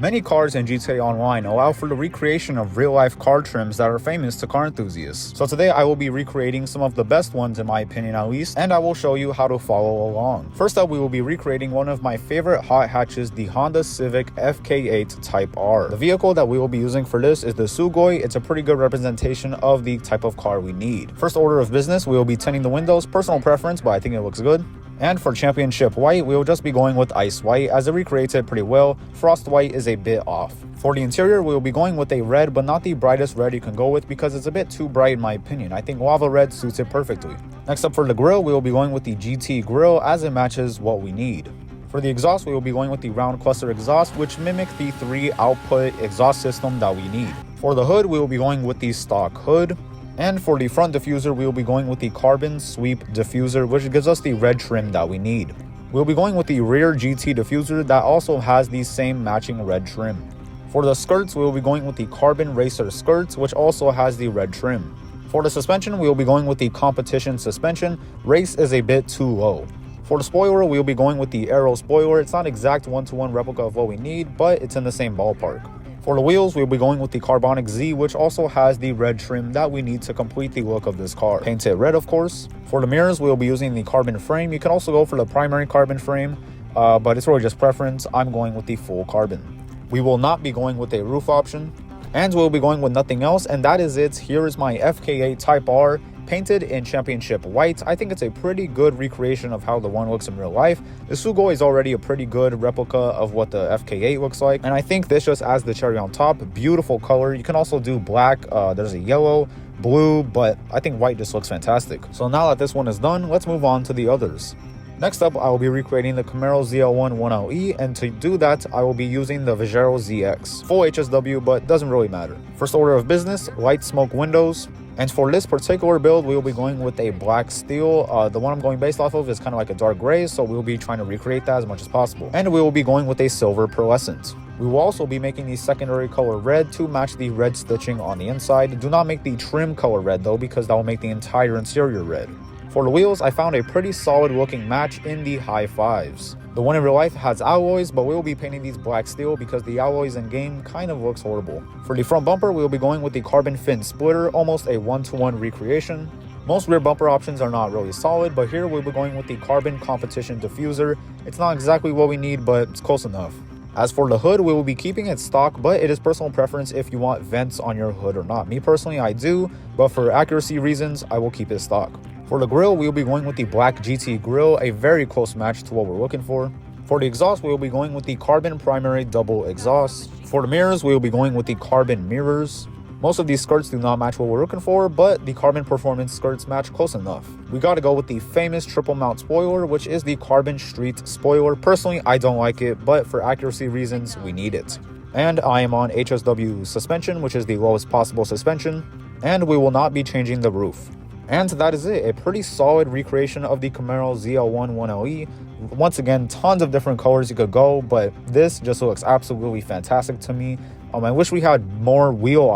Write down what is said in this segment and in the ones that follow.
Many cars in GTA Online allow for the recreation of real-life car trims that are famous to car enthusiasts. So today I will be recreating some of the best ones in my opinion at least, and I will show you how to follow along. First up, we will be recreating one of my favorite hot hatches, the Honda Civic FK8 Type R. The vehicle that we will be using for this is the Sugoi. It's a pretty good representation of the type of car we need. First order of business, we will be tinting the windows. Personal preference, but I think it looks good. And for championship white, we will just be going with ice white as it recreates it pretty well. Frost white is a bit off. For the interior, we will be going with a red, but not the brightest red you can go with because it's a bit too bright in my opinion. I think lava red suits it perfectly. Next up for the grille, we will be going with the GT grille as it matches what we need. For the exhaust, we will be going with the round cluster exhaust, which mimic the 3-output exhaust system that we need. For the hood, we will be going with the stock hood. And for the front diffuser, we will be going with the carbon sweep diffuser, which gives us the red trim that we need. We'll be going with the rear GT diffuser that also has the same matching red trim. For the skirts, we will be going with the carbon racer skirts, which also has the red trim. For the suspension, we will be going with the competition suspension. Race is a bit too low. For the spoiler, we will be going with the Aero spoiler. It's not exact one-to-one replica of what we need, but it's in the same ballpark. For the wheels, we'll be going with the Carbonic Z, which also has the red trim that we need to complete the look of this car. Paint it red, of course. For the mirrors, we'll be using the carbon frame. You can also go for the primary carbon frame, but it's really just preference. I'm going with the full carbon. We will not be going with a roof option, and we'll be going with nothing else, and that is it. Here is my FK8 Type R. Painted in championship white. I think it's a pretty good recreation of how the one looks in real life. The Sugoi is already a pretty good replica of what the FK8 looks like, and I think this just adds the cherry on top. Beautiful color. You can also do black. There's a yellow, blue, but I think white just looks fantastic. So now that this one is done, let's move on to the others. Next up, I will be recreating the Camaro ZL1 1LE, and to do that, I will be using the Vigero ZX. Full HSW, but doesn't really matter. First order of business, light smoke windows. And for this particular build, we will be going with a black steel. The one I'm going based off of is kind of like a dark gray, so we'll be trying to recreate that as much as possible. And we will be going with a silver pearlescent. We will also be making the secondary color red to match the red stitching on the inside. Do not make the trim color red though, because that will make the entire interior red. For the wheels, I found a pretty solid looking match in the high fives. The one in real life has alloys, but we will be painting these black steel because the alloys in game kind of looks horrible. For the front bumper, we will be going with the carbon fin splitter, almost a one-to-one recreation. Most rear bumper options are not really solid, but here we'll be going with the carbon competition diffuser. It's not exactly what we need, but it's close enough. As for the hood, we will be keeping it stock, but it is personal preference if you want vents on your hood or not. Me personally, I do, but for accuracy reasons, I will keep it stock. For the grille, we will be going with the black GT grille, a very close match to what we're looking for. For the exhaust, we will be going with the carbon primary double exhaust. For the mirrors, we will be going with the carbon mirrors. Most of these skirts do not match what we're looking for, but the carbon performance skirts match close enough. We gotta go with the famous triple mount spoiler, which is the carbon street spoiler. Personally, I don't like it, but for accuracy reasons, we need it. And I am on HSW suspension, which is the lowest possible suspension, and we will not be changing the roof. And that is it, a pretty solid recreation of the Camaro ZL1 1LE. Once again, tons of different colors you could go, but this just looks absolutely fantastic to me. I wish we had more wheel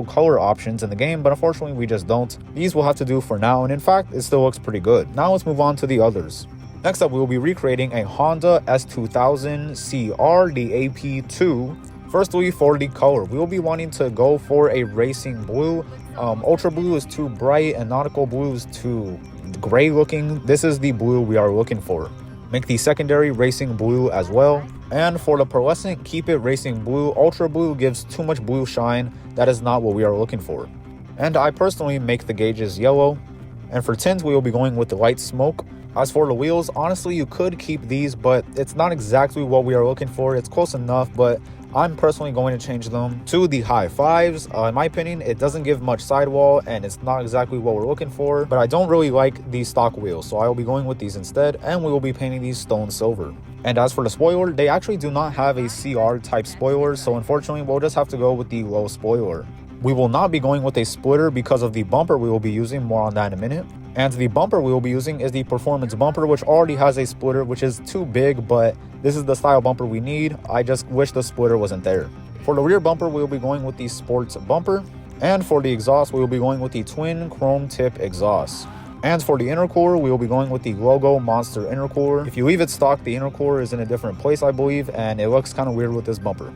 color options in the game, but unfortunately we just don't. These will have to do for now, and in fact, it still looks pretty good. Now let's move on to the others. Next up, we will be recreating a Honda S2000 CR, the AP2. Firstly, for the color, we will be wanting to go for a racing blue. Ultra blue is too bright and nautical blue is too gray looking. This is the blue we are looking for. Make the secondary racing blue as well. And for the pearlescent, keep it racing blue. Ultra blue gives too much blue shine. That is not what we are looking for. And I personally make the gauges yellow. And for tint, we will be going with the light smoke. As for the wheels, honestly, you could keep these, but it's not exactly what we are looking for. It's close enough, but I'm personally going to change them to the high fives. In my opinion, it doesn't give much sidewall and it's not exactly what we're looking for, but I don't really like these stock wheels, so I will be going with these instead, and we will be painting these stone silver. And as for the spoiler, they actually do not have a CR type spoiler, so unfortunately we'll just have to go with the low spoiler. We will not be going with a splitter because of the bumper we will be using, more on that in a minute. And the bumper we will be using is the performance bumper, which already has a splitter, which is too big, but this is the style bumper we need. I just wish the splitter wasn't there. For the rear bumper, we will be going with the sports bumper. And for the exhaust, we will be going with the twin chrome tip exhaust. And for the intercooler, we will be going with the Logo Monster intercooler. If you leave it stock, the intercooler is in a different place, I believe, and it looks kind of weird with this bumper.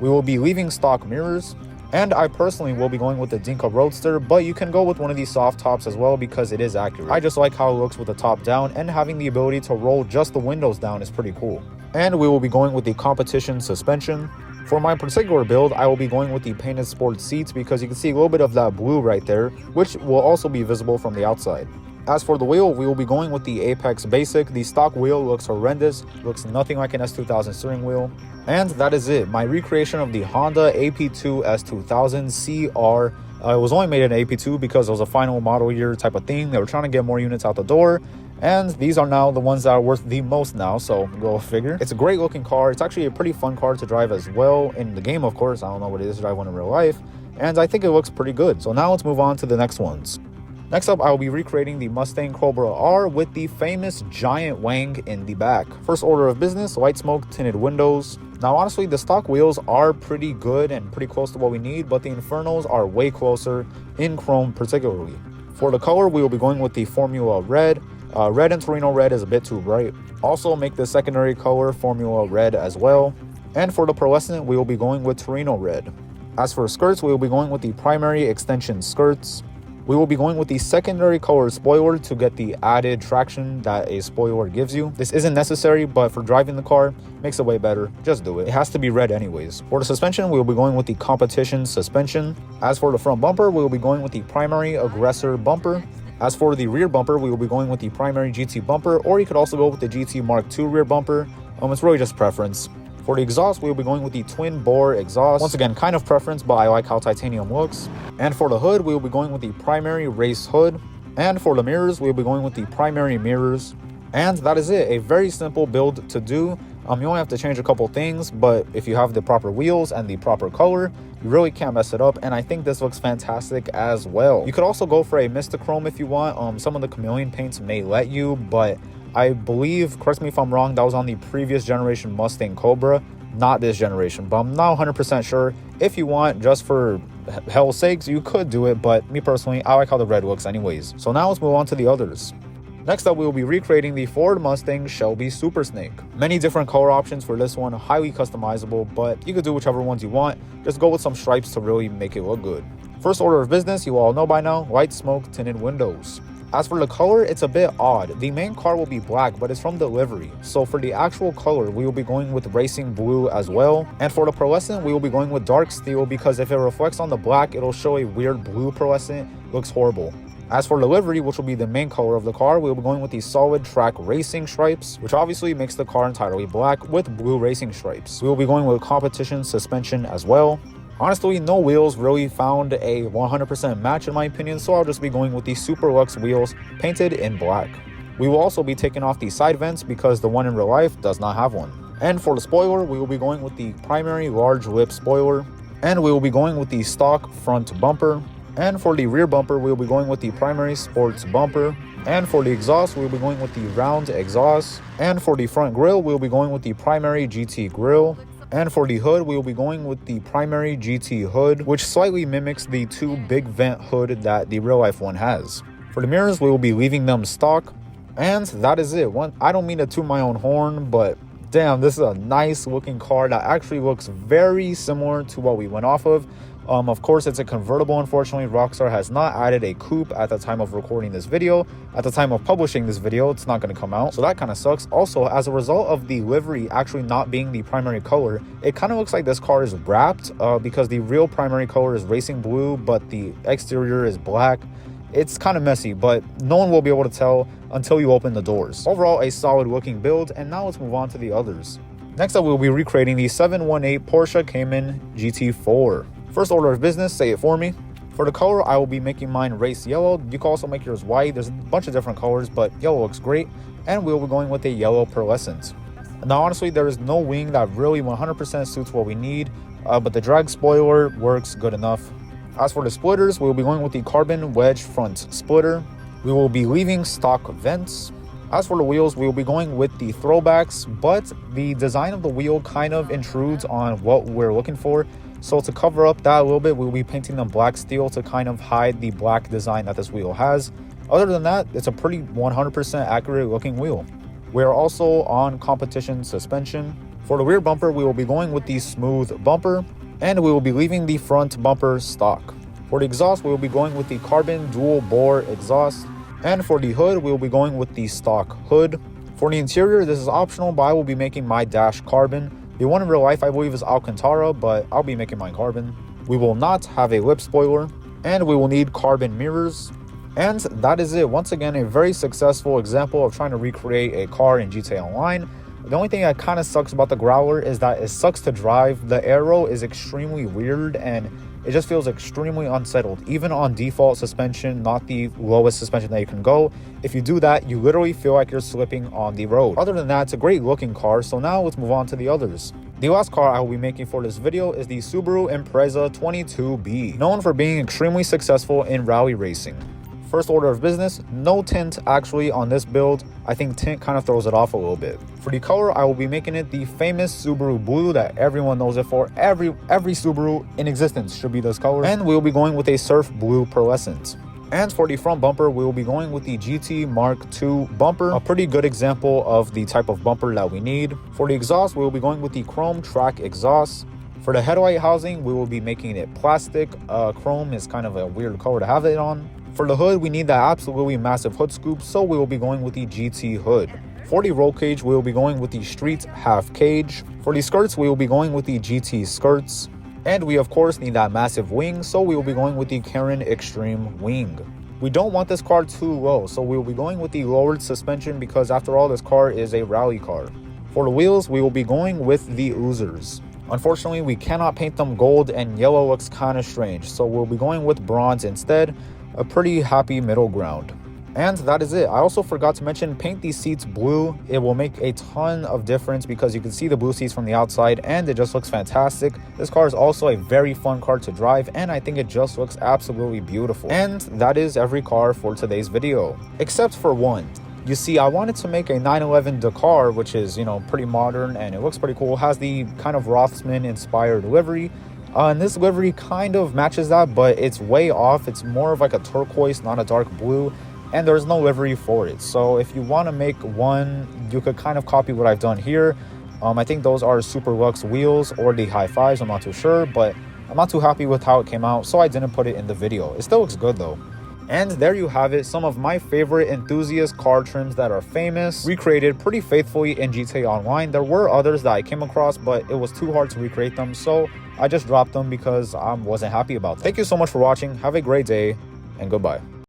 We will be leaving stock mirrors, and I personally will be going with the Dinka Roadster, but you can go with one of these soft tops as well because it is accurate. I just like how it looks with the top down, and having the ability to roll just the windows down is pretty cool. And we will be going with the competition suspension. For my particular build, I will be going with the painted sports seats because you can see a little bit of that blue right there, which will also be visible from the outside. As for the wheel, we will be going with the Apex Basic. The stock wheel looks horrendous, looks nothing like an S2000 steering wheel. And that is it, my recreation of the Honda AP2 S2000 CR. It was only made in AP2 because it was a final model year type of thing. They were trying to get more units out the door. And these are now the ones that are worth the most now, so go figure. It's a great looking car. It's actually a pretty fun car to drive as well. In the game, of course, I don't know what it is to drive one in real life. And I think it looks pretty good. So now let's move on to the next ones. Next up, I will be recreating the Mustang Cobra R with the famous giant wang in the back. First order of business, light smoke, tinted windows. Now honestly, the stock wheels are pretty good and pretty close to what we need, but the Infernos are way closer, in chrome particularly. For the color, we will be going with the Formula Red. Red and Torino Red is a bit too bright. Also make the secondary color Formula Red as well. And for the pearlescent, we will be going with Torino Red. As for skirts, we will be going with the primary extension skirts. We will be going with the secondary color spoiler to get the added traction that a spoiler gives you. This isn't necessary, but for driving the car, makes it way better. Just do it. It has to be red anyways. For the suspension, we will be going with the competition suspension. As for the front bumper, we will be going with the primary aggressor bumper. As for the rear bumper, we will be going with the primary GT bumper, or you could also go with the GT Mark II rear bumper. It's really just preference. For the exhaust, we will be going with the twin bore exhaust. Once again, kind of preference, but I like how titanium looks. And for the hood, we will be going with the primary race hood. And for the mirrors, we will be going with the primary mirrors. And that is it, a very simple build to do. You only have to change a couple things, but if you have the proper wheels and the proper color, you really can't mess it up. And I think this looks fantastic as well. You could also go for a Mistachrome if you want. Some of the chameleon paints may let you, but I believe, correct me if I'm wrong, that was on the previous generation Mustang Cobra, not this generation, but I'm not 100% sure. If you want, just for hell's sakes, you could do it, but me personally, I like how the red looks anyways. So now let's move on to the others. Next up, we will be recreating the Ford Mustang Shelby Super Snake. Many different color options for this one, highly customizable, but you could do whichever ones you want. Just go with some stripes to really make it look good. First order of business, you all know by now, light smoke, tinted windows. As for the color, it's a bit odd. The main car will be black, but it's from the livery. So for the actual color, we will be going with racing blue as well. And for the pearlescent, we will be going with dark steel because if it reflects on the black, it'll show a weird blue pearlescent. Looks horrible. As for the livery, which will be the main color of the car, we will be going with the solid track racing stripes, which obviously makes the car entirely black with blue racing stripes. We will be going with competition suspension as well. Honestly, no wheels really found a 100% match in my opinion, so I'll just be going with the Super Lux wheels painted in black. We will also be taking off the side vents because the one in real life does not have one. And for the spoiler, we will be going with the primary large lip spoiler, and we will be going with the stock front bumper. And for the rear bumper, we will be going with the primary sports bumper. And for the exhaust, we will be going with the round exhaust. And for the front grille, we will be going with the primary GT grille. And for the hood, we will be going with the primary GT hood, which slightly mimics the two big vent hood that the real life one has. For the mirrors, we will be leaving them stock. And that is it. I don't mean to toot my own horn, but damn, this is a nice looking car that actually looks very similar to what we went off of. Of course, it's a convertible. Unfortunately, Rockstar has not added a coupe at the time of recording this video. At the time of publishing this video, it's not going to come out, so that kind of sucks. Also, as a result of the livery actually not being the primary color, it kind of looks like this car is wrapped because the real primary color is racing blue, but the exterior is black. It's kind of messy, but no one will be able to tell until you open the doors. Overall, a solid looking build, and now let's move on to the others. Next up, we'll be recreating the 718 Porsche Cayman GT4. First order of business, say it for me. For the color, I will be making mine race yellow. You can also make yours white. There's a bunch of different colors, but yellow looks great. And we'll be going with a yellow pearlescent. Now, honestly, there is no wing that really 100% suits what we need, but the drag spoiler works good enough. As for the splitters, we'll be going with the carbon wedge front splitter. We will be leaving stock vents. As for the wheels, we will be going with the throwbacks, but the design of the wheel kind of intrudes on what we're looking for. So to cover up that a little bit, we'll be painting them black steel to kind of hide the black design that this wheel has. Other than that, it's a pretty 100% accurate looking wheel. We are also on competition suspension. For the rear bumper, we will be going with the smooth bumper, and we will be leaving the front bumper stock. For the exhaust, we will be going with the carbon dual bore exhaust, and for the hood, we will be going with the stock hood. For the interior, this is optional, but I will be making my dash carbon. The one in real life, I believe, is Alcantara, but I'll be making mine carbon. We will not have a lip spoiler, and we will need carbon mirrors. And that is it. Once again, a very successful example of trying to recreate a car in GTA Online. The only thing that kind of sucks about the Growler is that it sucks to drive. The aero is extremely weird and it just feels extremely unsettled. Even on default suspension, not the lowest suspension that you can go, if you do that, you literally feel like you're slipping on the road. Other than that, it's a great looking car, so now let's move on to the others. The last car I will be making for this video is the Subaru Impreza 22B, known for being extremely successful in rally racing. First order of business, no tint actually on this build. I think tint kind of throws it off a little bit. For the color, I will be making it the famous Subaru blue that everyone knows it for. Every Subaru in existence should be this color. And we'll be going with a surf blue pearlescent. And for the front bumper, we will be going with the GT Mark II bumper, a pretty good example of the type of bumper that we need. For the exhaust, we will be going with the chrome track exhaust. For the headlight housing, we will be making it plastic. Chrome is kind of a weird color to have it on. For the hood, we need that absolutely massive hood scoop, so we will be going with the GT hood. For the roll cage, we will be going with the street half cage. For the skirts, we will be going with the GT skirts. And we of course need that massive wing, so we will be going with the Karen Extreme wing. We don't want this car too low, so we will be going with the lowered suspension because after all, this car is a rally car. For the wheels, we will be going with the Oozers. Unfortunately, we cannot paint them gold and yellow looks kind of strange, so we'll be going with bronze instead. A pretty happy middle ground. And that is it. I also forgot to mention, paint these seats blue. It will make a ton of difference because you can see the blue seats from the outside and it just looks fantastic. This car is also a very fun car to drive and I think it just looks absolutely beautiful. And that is every car for today's video, except for one. You see, I wanted to make a 911 Dakar, which is, pretty modern and it looks pretty cool. It has the kind of Rothsman inspired livery. And this livery kind of matches that, but it's way off. It's more of like a turquoise, not a dark blue, and there's no livery for it. So if you want to make one, you could kind of copy what I've done here. I think those are Super Lux wheels or the high fives, I'm not too sure, but I'm not too happy with how it came out, so I didn't put it in the video. It still looks good though. And there you have it, some of my favorite enthusiast car trims that are famous, recreated pretty faithfully in GTA Online. There were others that I came across, but it was too hard to recreate them, so I just dropped them because I wasn't happy about them. Thank you so much for watching, have a great day, and goodbye.